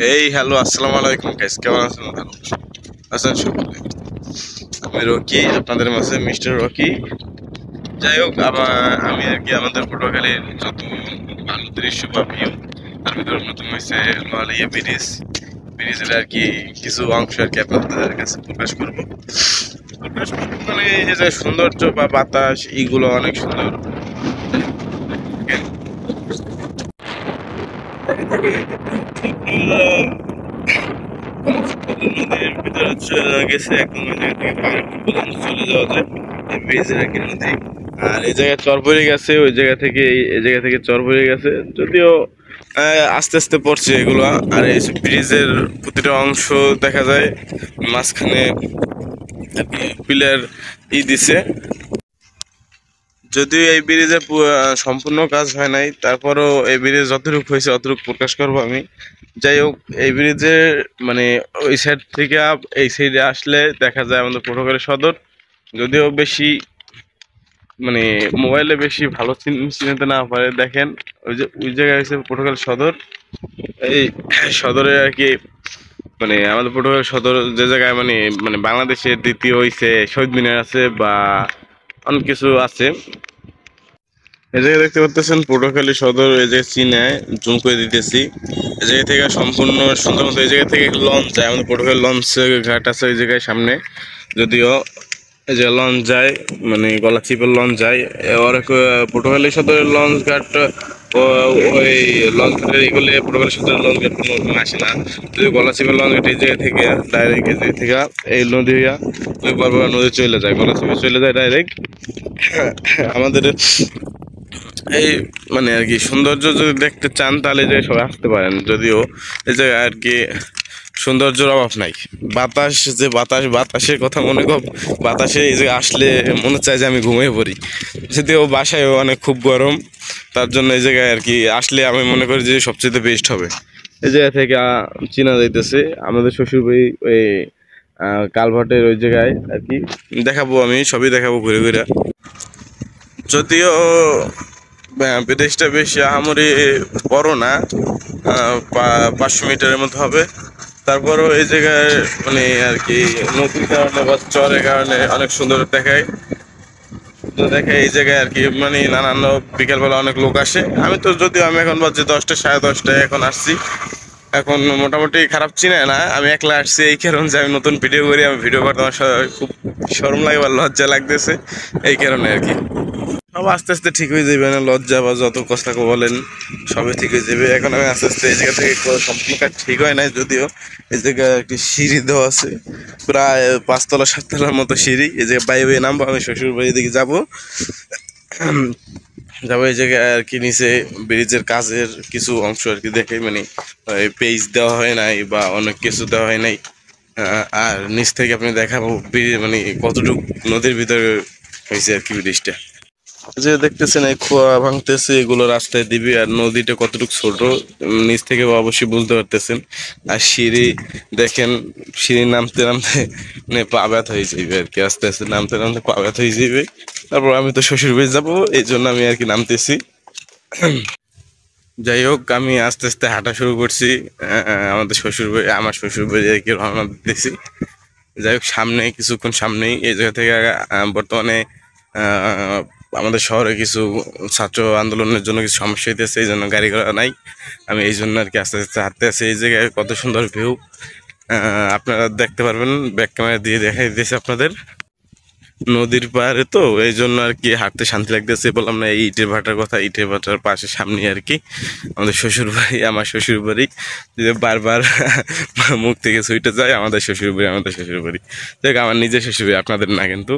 এই হ্যালো, আসসালামু আলাইকুম গাইস, কেমন আছেন? ভালো আছেন সকলে? আমি রকি, আপনাদের মাঝে মিস্টার রকি। যাই হোক, আমি আর কি আমাদের পটুয়াখালীর যত ভালো দৃশ্য বা ভিউ তার ভিতরে অন্যতম হয়েছে লোহালিয়া ব্রিজের আর কি কিছু অংশ আর কি আপনাদের কাছে প্রকাশ করবো মানে এই যে সৌন্দর্য বা বাতাস এইগুলো অনেক সুন্দর। নদীর ভিতরে গেছে একদম ওই জায়গা থেকে পাহাড় পর্যন্ত চলে যাওয়া যায় এই ব্রিজের আর কি নদী। আর এই জায়গায় চর পড়ে গেছে, ওই জায়গা থেকে এই জায়গা থেকে চর পড়ে গেছে, যদিও আস্তে আস্তে পড়ছে এগুলো। আর এই ব্রিজের প্রতিটা অংশ দেখা যায় মাঝখানে আর কি পিলার দিছে। যদিও এই ব্রিজে সম্পূর্ণ কাজ হয় নাই, তারপরও এই ব্রিজ যতটুকু হয়েছে অতটুকু প্রকাশ করবো আমি। যাই হোক, এই ব্রিজে মানে ওই সাইড থেকে এই সাইডে আসলে দেখা যায় আমাদের পটুয়াখালী সদর। যদিও বেশি মানে মোবাইলে বেশি ভালো চিনতে না পারে, দেখেন ওই জায়গায় হচ্ছে পটুয়াখালী সদর। এই সদরে আর কি মানে আমাদের পটুয়াখালী সদর যে জায়গায় মানে মানে বাংলাদেশের দ্বিতীয় হইছে শহীদ মিনার আছে বা অনেক কিছু আছে। এই জায়গায় দেখতে পাচ্ছেন পটুয়াখালী সদর, এই যে চিনায় জুম করে দিতেছি। এই জায়গা থেকে সম্পূর্ণ সুন্দর মতো এই জায়গা থেকে লঞ্চ যায়, আমাদের পটুয়াখালী লঞ্চ ঘাট আছে ওই জায়গায় সামনে। যদিও এই যে লঞ্চ যায় মানে গলাচিপের লঞ্চ যায়, অনেক পটুয়াখালী সদরের লঞ্চ ঘাট ওই লঞ্চ ঘাটের এগুলো পটুয়াখালী সদরের লঞ্চ ঘাট কোনো আসে না। যদি গলাচিপের লঞ্চ ঘাট এই জায়গা থেকে ডাইরেক্ট এই জায়গা থেকে এই নদী হইয়া ওই বড় নদী চলে যায়, গলাচিপে চলে যায় ডাইরেক্ট। আমাদের এই মানে আর কি সৌন্দর্য যদি দেখতে চান তাহলে যে সবাই আসতে পারেন। যদিও এই জায়গায় আর কি সৌন্দর্যের অভাব নাই। বাতাস যে বাতাসের কথা মনে কর, বাতাসে এই জায়গায় আসলে মনে চায় যে আমি ঘুমিয়ে পড়ি। যদিও বাসায় অনেক খুব গরম, তার জন্য এই জায়গায় আর কি আসলে আমি মনে করি যে সবচেয়ে বেস্ট হবে। এই জায়গা থেকে চিনা যাইতেছে আমাদের শ্বশুরবাড়ি ওই কালভার্টের ওই জায়গায় আর কি দেখাবো, আমি সবই দেখাবো ঘুরে ঘুরে। যদিও বিদেশটা বেশি আহামরি বড় না, 500 মিটারের মতো হবে। তারপরও এই জায়গায় মানে আর কি নদীর কারণে বা চরের কারণে অনেক সুন্দর দেখায়। তো দেখে এই জায়গায় আর কি মানে নানান বিকেলবেলা অনেক লোক আসে। আমি এখন বাজে 10টা, 10:30 এখন আসছি। এখন মোটামুটি খারাপ চিনে না, আমি একলা আসছি এই কারণে যে আমি নতুন ভিডিও করি, আমি ভিডিও করতে আমার খুব শরম লাগে বা লজ্জা লাগতেছে, এই কারণে আর কি। সব আস্তে আস্তে ঠিক হয়ে যাবে, না লজ্জা বা যত কথা বলেন সবই ঠিক হয়ে যাবে। এখন আমি আস্তে আস্তে এই জায়গা থেকে সম্পূর্ণ কাজ ঠিক হয় নাই, যদিও এই জায়গায় একটি সিঁড়ি দেওয়া আছে, প্রায় 5তলা 7তলার মতো সিঁড়ি। এই জায়গায় বাইরে নামবো, আমি শ্বশুর বাড়ির দিকে যাবো। এই জায়গায় আর কি নিচে ব্রিজের কাজের কিছু অংশ আর কি দেখে মানে পেজ দেওয়া হয় নাই বা অনেক কিছু দেওয়া হয় নাই। আর নিচ থেকে আপনি দেখাবো মানে কতটুকু নদীর ভিতরে হয়েছে আর কি ব্রিজটা। যে দেখতেছেন এই খোয়া ভাঙতেছে, এগুলো রাস্তায় দিবি। আর নদীটা কতটুকু ছোট নিচ থেকে অবশ্যই বুঝতে পারতেছেন। আর সিঁড়ি দেখেন, সিঁড়ি নামতে নামতে মানে পা ব্যথা হয়ে যাবে আর কি, আস্তে আস্তে নামতে নামতে পা ব্যথা হয়ে যাবে। তারপর আমি তো শ্বশুর বাড়ি যাবো, এই জন্য আমি আর কি নামতেছি। যাই হোক, আমি আস্তে আস্তে হাঁটা শুরু করছি। আমার শ্বশুর বাড়ি আর কি রওনা দিতেছি। যাই হোক, সামনে কিছুক্ষণ সামনেই এই জায়গা থেকে বর্তমানে আমাদের শহরে কিছু ছাত্র আন্দোলনের জন্য কিছু সমস্যা হইতেছে, এই জন্য গাড়ি ঘোড়া নাই। আমি এই জন্য আর কি আস্তে আস্তে হাঁটতে আছি। এই জায়গায় কত সুন্দর ভিউ আপনারা দেখতে পারবেন, ব্যাক ক্যামেরা দিয়ে দেখাই দিতেছি আপনাদের। নদীর পাড়ে তো এই জন্য আর কি হাঁটতে শান্তি লাগতেছে। বললাম না, এই ইটের ভাটার কথা, ইটের ভাটার পাশে সামনে আর কি আমাদের শ্বশুর বাড়ি, আমার শ্বশুর বাড়ি। যে বারবার মুখ থেকে ছুটে যায় আমাদের শ্বশুর বাড়ি, আমাদের শ্বশুর বাড়ি। দেখ, আমার নিজের শ্বশুর বাড়ি, আপনাদের না কিন্তু।